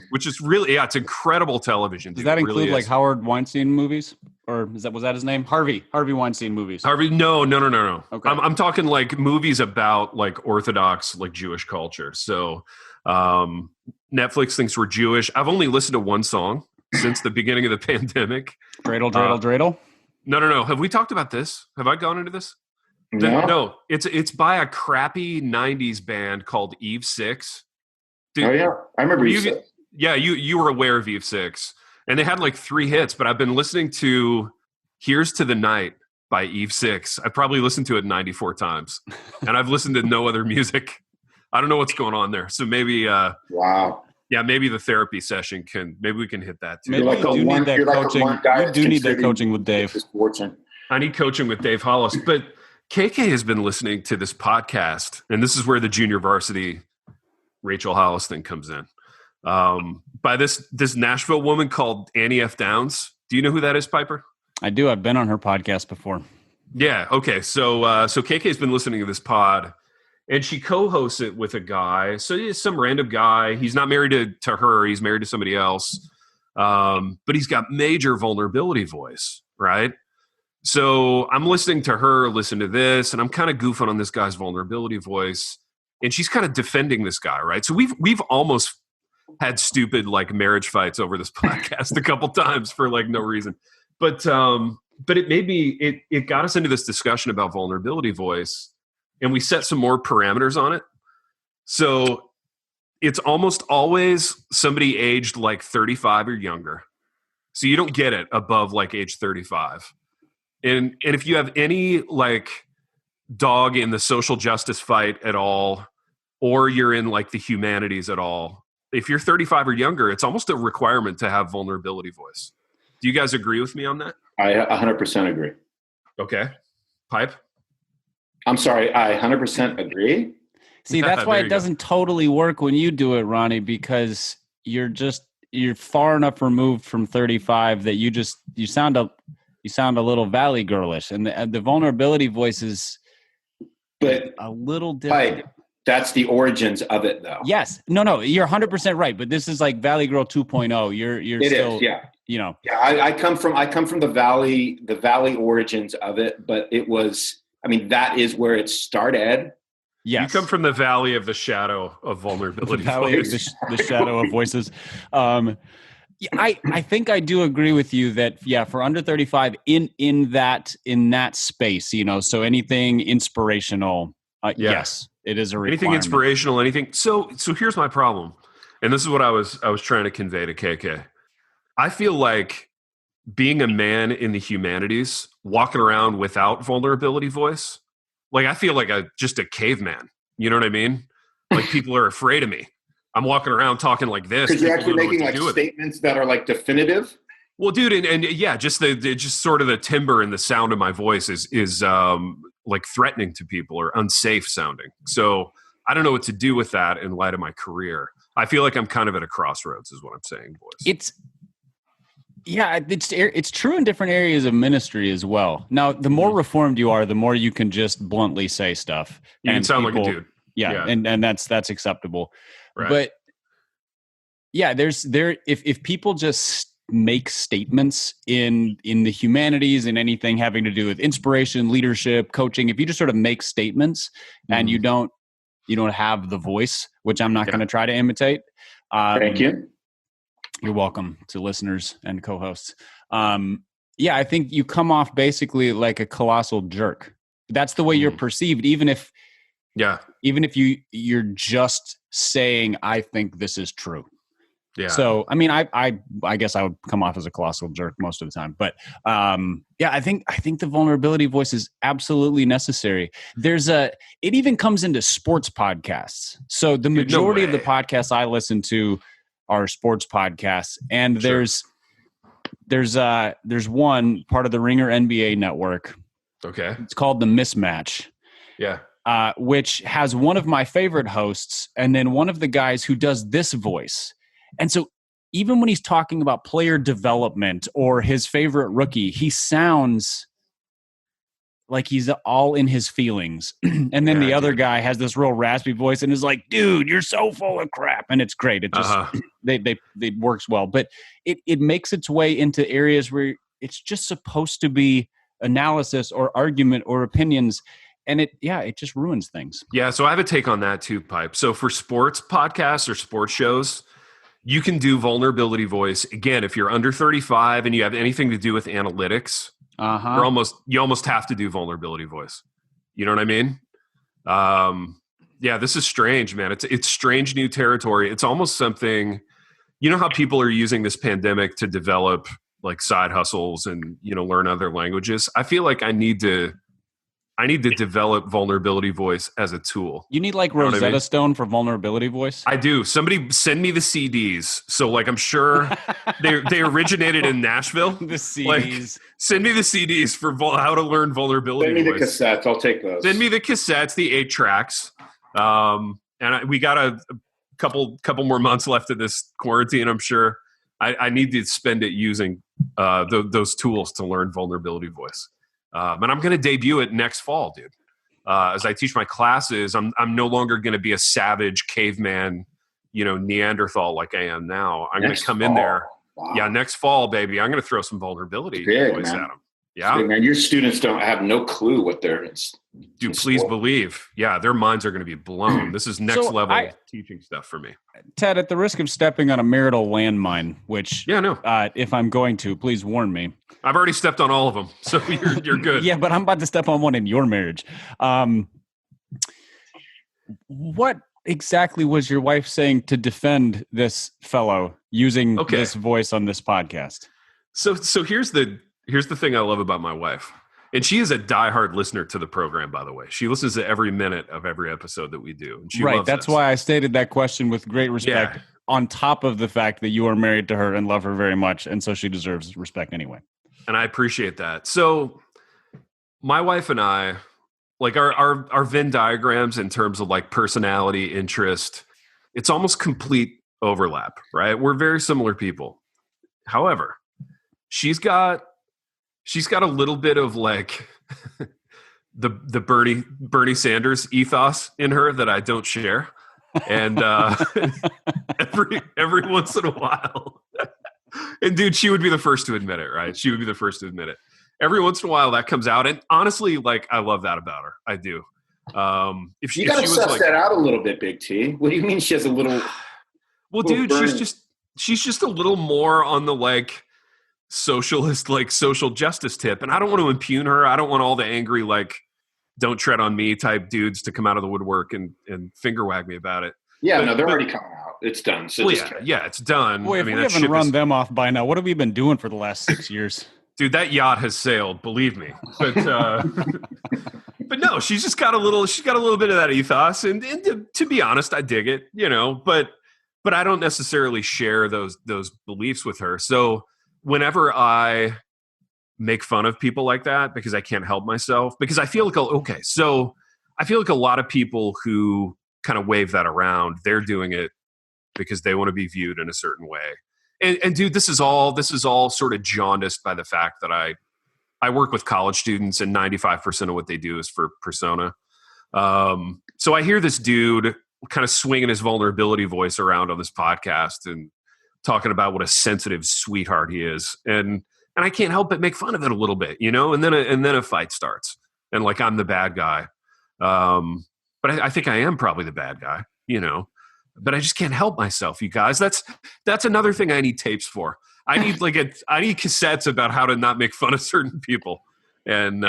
which is really it's incredible television. Does that include like Howard Weinstein movies, or was that his name? Harvey Weinstein movies. No. Okay. I'm talking like movies about like Orthodox like Jewish culture. So Netflix thinks we're Jewish. I've only listened to one song since the beginning of the pandemic. Dreidel. No. Have we talked about this? Have I gone into this? No. It's by a crappy 90s band called Eve 6. Dude, oh, yeah. I remember Eve 6. Yeah, you were aware of Eve 6. And they had like 3 hits, but I've been listening to Here's to the Night by Eve 6. I probably listened to it 94 times. And I've listened to no other music. I don't know what's going on there. So maybe... wow. Yeah, maybe the therapy session maybe we can hit that too. Maybe you do need that coaching. You do need that coaching with Dave. I need coaching with Dave Hollis. But KK has been listening to this podcast, and this is where the junior varsity Rachel Hollis thing comes in. By this Nashville woman called Annie F. Downs. Do you know who that is, Piper? I do. I've been on her podcast before. Yeah. Okay. So KK has been listening to this pod. And she co-hosts it with a guy. So he's some random guy. He's not married to her. He's married to somebody else. But he's got major vulnerability voice, right? So I'm listening to her, listen to this, and I'm kind of goofing on this guy's vulnerability voice. And she's kind of defending this guy, right? So we've almost had stupid like marriage fights over this podcast a couple times for like no reason. But it made me, it got us into this discussion about vulnerability voice. And we set some more parameters on it. So it's almost always somebody aged like 35 or younger. So you don't get it above like age 35. And if you have any like dog in the social justice fight at all, or you're in like the humanities at all, if you're 35 or younger, it's almost a requirement to have vulnerability voice. Do you guys agree with me on that? I 100% agree. Okay. Pipe? I'm sorry, I 100% agree. See, that's why it doesn't totally work when you do it, Ronnie, because you're far enough removed from 35 that you sound a little valley girlish, and the vulnerability voice is a little different. Right. That's the origins of it, though. Yes. No, you're 100% right, but this is like Valley Girl 2.0. You're still, yeah. You know. Yeah, I come from the valley origins of it, but it was I mean, that is where it started. Yes. You come from the valley of the shadow of vulnerability. The valley of the shadow of voices. I think I do agree with you that, for under 35 in that space, so anything inspirational, yes, it is a requirement. Anything inspirational, anything. So here's my problem. And this is what I was trying to convey to KK. I feel like being a man in the humanities, walking around without vulnerability voice, like I feel like just a caveman. You know what I mean? Like people are afraid of me. I'm walking around talking like this. Because you're actually making like statements that are like definitive. Well, dude, and yeah, just just sort of the timbre and the sound of my voice is like threatening to people or unsafe sounding. So I don't know what to do with that in light of my career. I feel like I'm kind of at a crossroads, is what I'm saying, boys. It's true in different areas of ministry as well. Now, the more reformed you are, the more you can just bluntly say stuff. You can sound like a dude. Yeah. And that's acceptable. Right. But yeah, if people just make statements in the humanities and anything having to do with inspiration, leadership, coaching, if you just sort of make statements and you don't have the voice, which I'm not going to try to imitate. Thank you. You're welcome to listeners and co-hosts. I think you come off basically like a colossal jerk. That's the way you're perceived, even if you're just saying, I think this is true. Yeah. So, I mean, I guess I would come off as a colossal jerk most of the time, but I think the vulnerability voice is absolutely necessary. It even comes into sports podcasts. So the majority of the podcasts I listen to are sports podcasts, and there's one part of the Ringer NBA network. Okay. It's called The Mismatch. Yeah. Which has one of my favorite hosts and then one of the guys who does this voice. And so even when he's talking about player development or his favorite rookie, he sounds like he's all in his feelings. And then the other guy has this real raspy voice and is like, dude, you're so full of crap. And it's great. It just, it works well. But it makes its way into areas where it's just supposed to be analysis or argument or opinions. And it just ruins things. Yeah. So I have a take on that too, Pipe. So for sports podcasts or sports shows, you can do vulnerability voice. Again, if you're under 35 and you have anything to do with analytics, you almost have to do vulnerability voice. You know what I mean? This is strange, man. It's strange new territory. It's almost something, you know how people are using this pandemic to develop like side hustles and, learn other languages. I feel like I need to develop vulnerability voice as a tool. You need like Rosetta Stone for vulnerability voice? I do. Somebody send me the CDs. So like I'm sure they originated in Nashville. The CDs. Like, send me the CDs for how to learn vulnerability voice. Send me the cassettes. I'll take those. Send me the cassettes, the 8 tracks. We got a couple more months left of this quarantine, I'm sure. I need to spend it using those tools to learn vulnerability voice. And I'm going to debut it next fall, dude. As I teach my classes, I'm no longer going to be a savage caveman, Neanderthal like I am now. I'm going to come in there. Wow. Yeah, next fall, baby. I'm going to throw some vulnerability voice at them. Yeah, big, man. Your students don't have no clue what they're. Dude, please believe. Yeah, their minds are going to be blown. This is next level teaching stuff for me. Ted, at the risk of stepping on a marital landmine, which if I'm going to, please warn me. I've already stepped on all of them, so you're good. Yeah, but I'm about to step on one in your marriage. What exactly was your wife saying to defend this fellow using this voice on this podcast? So here's the thing I love about my wife. And she is a diehard listener to the program, by the way. She listens to every minute of every episode that we do. And she loves that's us. Why I stated that question with great respect, on top of the fact that you are married to her and love her very much. And so she deserves respect anyway. And I appreciate that. So my wife and I, like our Venn diagrams in terms of like personality, interest, it's almost complete overlap, right? We're very similar people. However, she's got a little bit of like the Bernie Sanders ethos in her that I don't share. And every once in a while, and dude, she would be the first to admit it, right? She would be the first to admit it. every once in a while that comes out. And honestly, like, I love that about her. I do. If You she got to was suss like, that out a little bit, Big T. What do you mean she has a little? well, little dude, burning? she's just a little more on the like socialist, like social justice tip. And I don't want to impugn her. I don't want all the angry, like, don't tread on me type dudes to come out of the woodwork and finger wag me about it. Yeah, no, they're already coming out. It's done. So well, just yeah, it's done. Boy, if we haven't run them off by now, what have we been doing for the last 6 years? Dude, that yacht has sailed, believe me. But but no, she's got a little bit of that ethos, and to be honest, I dig it, you know. But I don't necessarily share those beliefs with her. So whenever I make fun of people like that, because I can't help myself, because I feel like I feel like a lot of people who kind of wave that around, they're doing it because they want to be viewed in a certain way. And dude, this is all sort of jaundiced by the fact that I work with college students, and 95% of what they do is for persona. So I hear this dude kind of swinging his vulnerability voice around on this podcast and talking about what a sensitive sweetheart he is, and I can't help but make fun of it a little bit, you know. And then a fight starts, and like I'm the bad guy. But I think I am probably the bad guy, you know. But I just can't help myself, you guys. That's another thing I need tapes for. I need cassettes about how to not make fun of certain people, and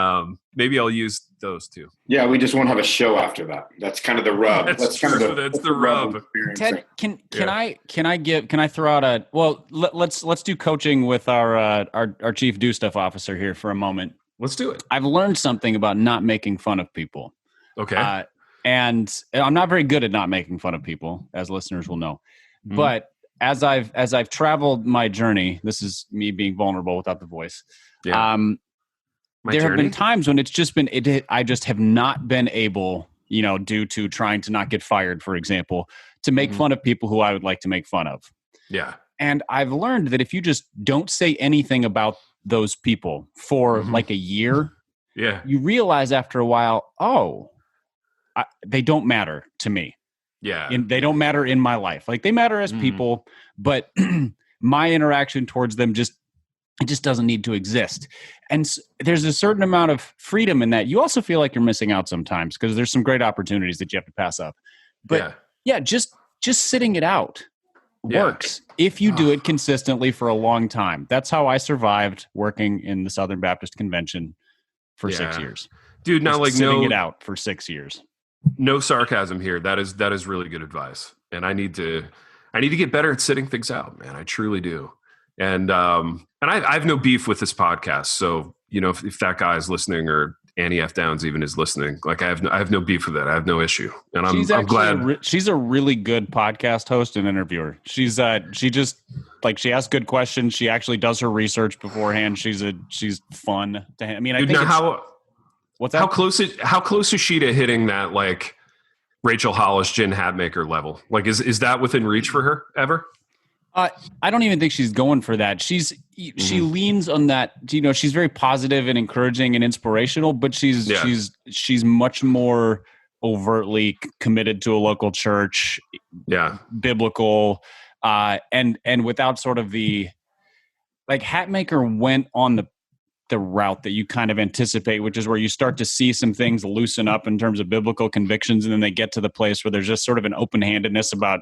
maybe I'll use those too. Yeah, we just won't have a show after that. That's kind of the rub. That's the rub. Ted, can I throw out a let's do coaching with our chief do stuff officer here for a moment. Let's do it. I've learned something about not making fun of people. Okay. And I'm not very good at not making fun of people, as listeners will know. Mm-hmm. But as I've traveled my journey, this is me being vulnerable without the voice. Yeah. There have been times when it's just been I just have not been able, you know, due to trying to not get fired, for example, to make fun of people who I would like to make fun of. Yeah. And I've learned that if you just don't say anything about those people for like a year, you realize after a while, they don't matter to me. Yeah. They don't matter in my life. Like, they matter as people, but my interaction towards them just doesn't need to exist. And there's a certain amount of freedom in that. You also feel like you're missing out sometimes because there's some great opportunities that you have to pass up. But just sitting it out works if you do it consistently for a long time. That's how I survived working in the Southern Baptist Convention for 6 years. Dude, now like sitting it out for 6 years. No sarcasm here. That is really good advice. And I need to get better at sitting things out, man. I truly do. And I have no beef with this podcast. So, you know, if that guy is listening, or Annie F. Downs even is listening, like I have no beef with it. I have no issue. And I'm glad. She's a really good podcast host and interviewer. She asks good questions. She actually does her research beforehand. She's fun to him. I mean, I think what's that? How close is she to hitting that, like, Rachel Hollis, Jen Hatmaker level? Like, is that within reach for her ever? I don't even think she's going for that. She leans on that. You know, she's very positive and encouraging and inspirational, but she's much more overtly committed to a local church. Yeah, biblical, and without sort of the, like, Hatmaker went on the route that you kind of anticipate, which is where you start to see some things loosen up in terms of biblical convictions, and then they get to the place where there's just sort of an open-handedness about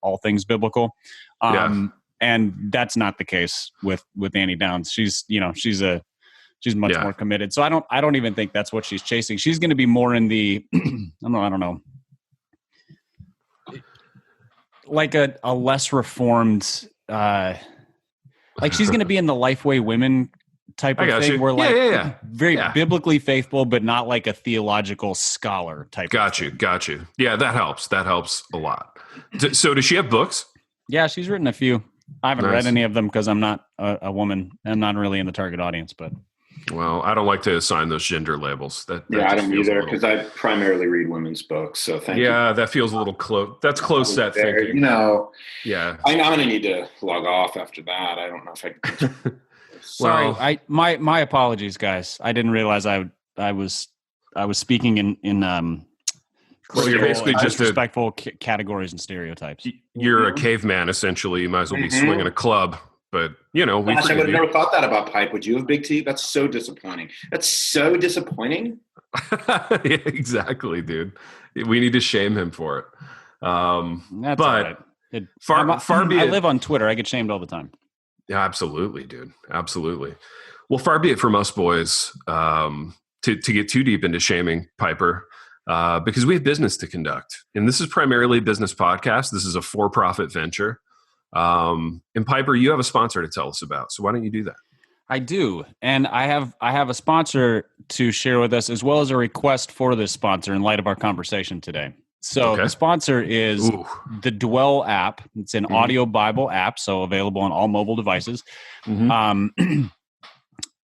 all things biblical. And that's not the case with Annie Downs. She's much more committed. So I don't even think that's what she's chasing. She's going to be more in the, I don't know, like a less reformed, like she's going to be in the Lifeway Women type of thing, where like very biblically faithful, but not like a theological scholar type. Got you. Yeah, that helps. That helps a lot. So does she have books? Yeah, she's written a few. I haven't read any of them because I'm not a woman. I'm not really in the target audience, but. Well, I don't like to assign those gender labels. That I don't either, because I primarily read women's books. So thank you. Yeah, that feels a little close. That's close set thinking. You know. Yeah. I'm going to need to log off after that. I don't know if I can. Sorry, my apologies, guys. I didn't realize I was speaking in well, you're basically just disrespectful categories and stereotypes. You're a caveman, essentially. You might as well be swinging a club. But, we Gosh, I would forgive have you. never thought that about Pipe. Would you have, Big T? That's so disappointing. That's so disappointing. Yeah, exactly, dude. We need to shame him for it. That's but all right. far be I it. live on Twitter. I get shamed all the time. Yeah, absolutely, dude. Absolutely. Well, far be it from us boys to get too deep into shaming Piper because we have business to conduct. And this is primarily a business podcast. This is a for-profit venture. And Piper, you have a sponsor to tell us about. So why don't you do that? I do. And I have a sponsor to share with us, as well as a request for this sponsor in light of our conversation today. So the sponsor is the Dwell app. It's an audio Bible app, so available on all mobile devices.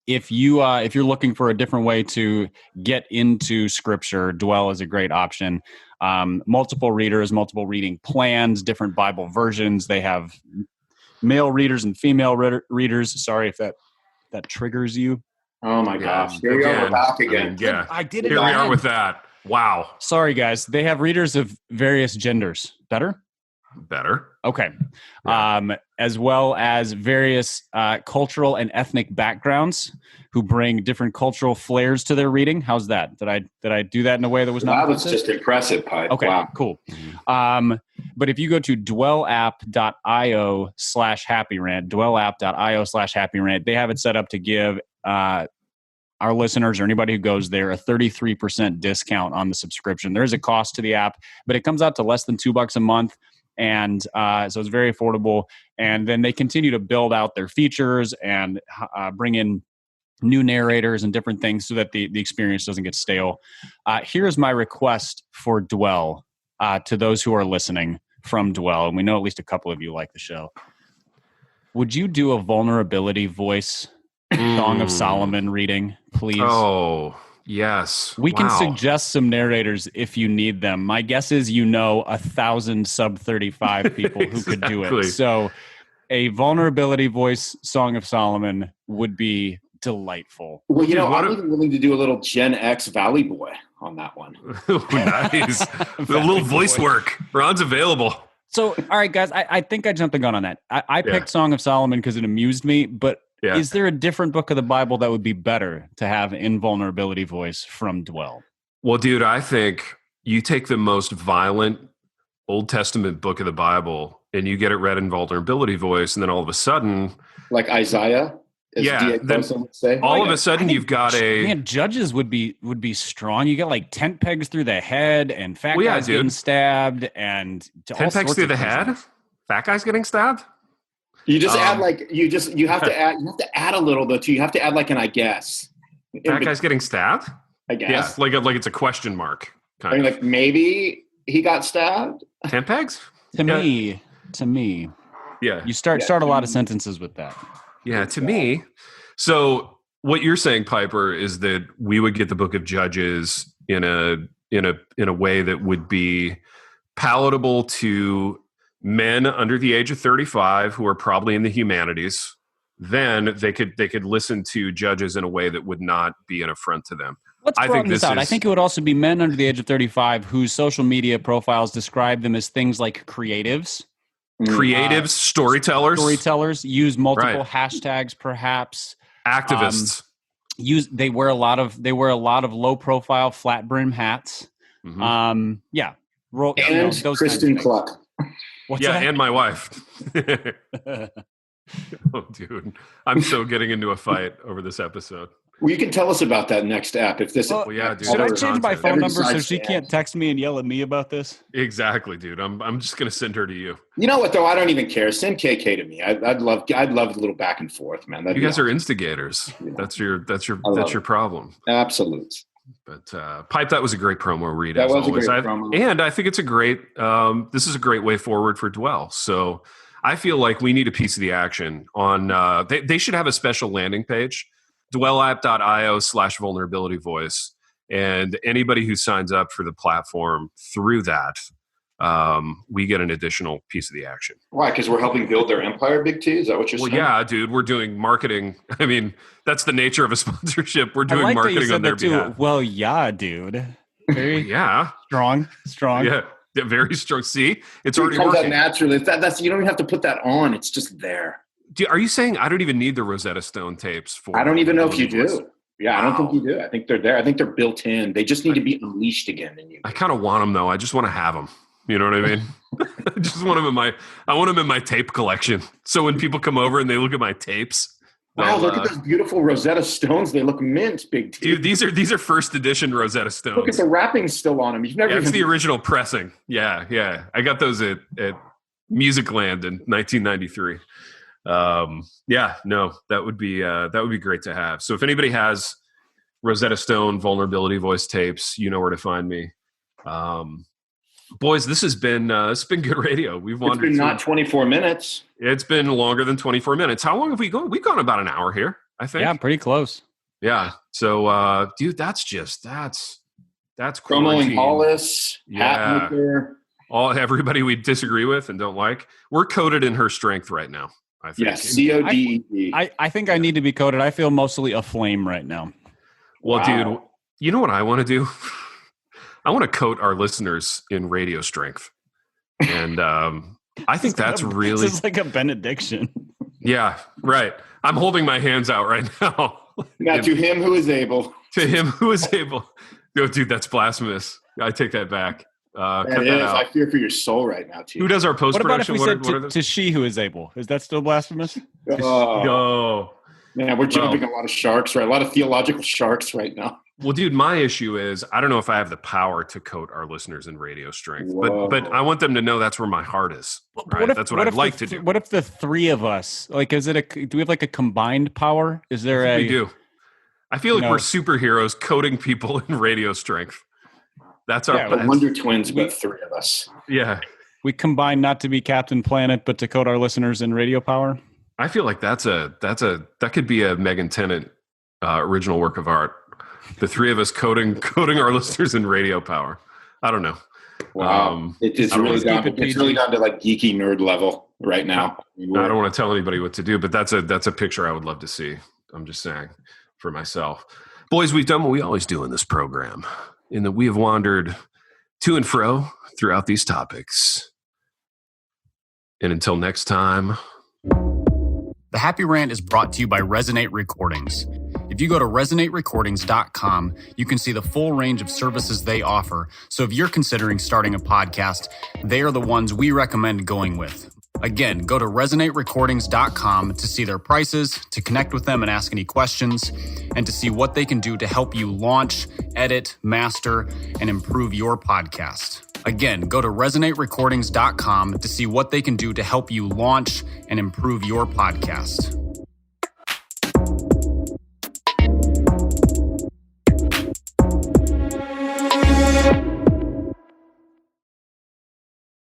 If you're looking for a different way to get into Scripture, Dwell is a great option. Multiple readers, multiple reading plans, different Bible versions. They have male readers and female readers. Sorry if that triggers you. Oh my gosh! Here we are back again. I did it. Here we are with that. Wow. Sorry, guys. They have readers of various genders. Better? Okay. Yeah. As well as various cultural and ethnic backgrounds who bring different cultural flares to their reading. How's that? Did I do that in a way that was not? That was just impressive, Pipe. Okay, wow. Cool. But if you go to dwellapp.io/happyrant, dwellapp.io/happyrant, they have it set up to give our listeners or anybody who goes there a 33% discount on the subscription. There is a cost to the app, but it comes out to less than $2 a month. And so it's very affordable. And then they continue to build out their features and bring in new narrators and different things so that the experience doesn't get stale. Here's my request for Dwell to those who are listening from Dwell. And we know at least a couple of you like the show. Would you do a vulnerability voice Song of Solomon reading, please? Oh, yes. We can suggest some narrators if you need them. My guess is 1,000 sub 35 people who could do it. So a vulnerability voice Song of Solomon would be delightful. Well, I'm even willing to do a little Gen X Valley Boy on that one. Nice. A little voice work. Ron's available. So, all right, guys, I think I jumped the gun on that. I picked Song of Solomon because it amused me, but is there a different book of the Bible that would be better to have in vulnerability voice from Dwell? Well, dude, I think you take the most violent Old Testament book of the Bible and you get it read in vulnerability voice, and then all of a sudden, like Isaiah, then all of a sudden you've got Judges would be strong. You get like tent pegs through the head and fat guys getting stabbed and tent pegs through the head. Fat guys getting stabbed. You just add you have to add a little though too. You have to add like an I guess. That guy's getting stabbed? I guess. Yeah, like it's a question mark. Like maybe he got stabbed. Tent pegs? To me. Yeah. You start a lot of sentences with that. Yeah, to me. So what you're saying, Piper, is that we would get the book of Judges in a way that would be palatable to men under the age of 35 who are probably in the humanities. Then they could listen to Judges in a way that would not be an affront to them. Let's broaden this out. I think it would also be men under the age of 35 whose social media profiles describe them as things like creatives. Storytellers use multiple hashtags, perhaps activists. They wear a lot of low profile flat brim hats. And those Kristen Cluck. And my wife. Oh, dude, I'm so getting into a fight over this episode. Well, you can tell us about that next app. If this, dude. Should I change my phone number so she can't text me and yell at me about this? Exactly, dude. I'm just gonna send her to you. You know what though? I don't even care. Send KK to me. I'd love a little back and forth, man. You guys are instigators. That's your problem. Absolute. But Pipe, that was a great promo read. That as was always. a great promo. And I think it's a great. This is a great way forward for Dwell. So I feel like we need a piece of the action on. They should have a special landing page. dwellapp.io/vulnerability voice, and anybody who signs up for the platform through that, we get an additional piece of the action. Why? Because we're helping build their empire, Big T? Is that what you're saying? Well, yeah, dude, we're doing marketing. I mean, that's the nature of a sponsorship. We're doing marketing on their behalf. Well, yeah, dude. Very strong. Yeah, very strong. See, it's already comes working out naturally. That's you don't even have to put that on. It's just there. Are you saying I don't even need the Rosetta Stone tapes for? I don't even know if you do. Yeah, Wow. I don't think you do. I think they're there. I think they're built in. They just need to be unleashed again in you. I kind of want them though. I just want to have them. You know what I mean? I just want them I want them in my tape collection. So when people come over and they look at my tapes. Wow, look at those beautiful Rosetta Stones. They look mint, Big T. Dude, these are first edition Rosetta Stones. Look at the wrapping still on them. You've never it's the original pressing. Yeah. I got those at Musicland in 1993. That would be great to have. So if anybody has Rosetta Stone vulnerability voice tapes, you know where to find me. Boys, this has been good radio. We've wandered. It's been not 24 minutes. It's been longer than 24 minutes. How long have we gone? We've gone about an hour here, I think. Yeah, pretty close. Yeah. So, dude, that's Promoing Hollis, hat maker. Everybody we disagree with and don't like. We're coded in her strength right now, I think. Yes, CODED. I think I need to be coded. I feel mostly aflame right now. Well, dude, you know what I want to do? I want to coat our listeners in radio strength. And I think that's really... This is like a benediction. Yeah, right. I'm holding my hands out right now. Now, to him who is able. To him who is able. Oh, dude, that's blasphemous. I take that back. Cut that out. I fear for your soul right now, too. Who does our post-production? What about if we said to she who is able? Is that still blasphemous? Oh. Man, we're jumping a lot of sharks, right? A lot of theological sharks right now. Well, dude, my issue is I don't know if I have the power to coat our listeners in radio strength, but I want them to know that's where my heart is. Right? That's what I'd like to do. What if the three of us, like, do we have like a combined power? Is there we do. I feel like we're superheroes coating people in radio strength. That's our the Wonder Twins, but three of us. Yeah. We combine not to be Captain Planet, but to coat our listeners in radio power. I feel like that could be a Megan Tennant original work of art. The three of us coating our listeners in radio power. I don't know. Wow. It's really down to like geeky nerd level right now. I don't want to tell anybody what to do, but that's a picture I would love to see. I'm just saying for myself. Boys, we've done what we always do in this program, in that we have wandered to and fro throughout these topics. And until next time. The Happy Rant is brought to you by Resonate Recordings. If you go to resonaterecordings.com, you can see the full range of services they offer. So if you're considering starting a podcast, they are the ones we recommend going with. Again, go to resonaterecordings.com to see their prices, to connect with them and ask any questions, and to see what they can do to help you launch, edit, master, and improve your podcast. Again, go to resonaterecordings.com to see what they can do to help you launch and improve your podcast.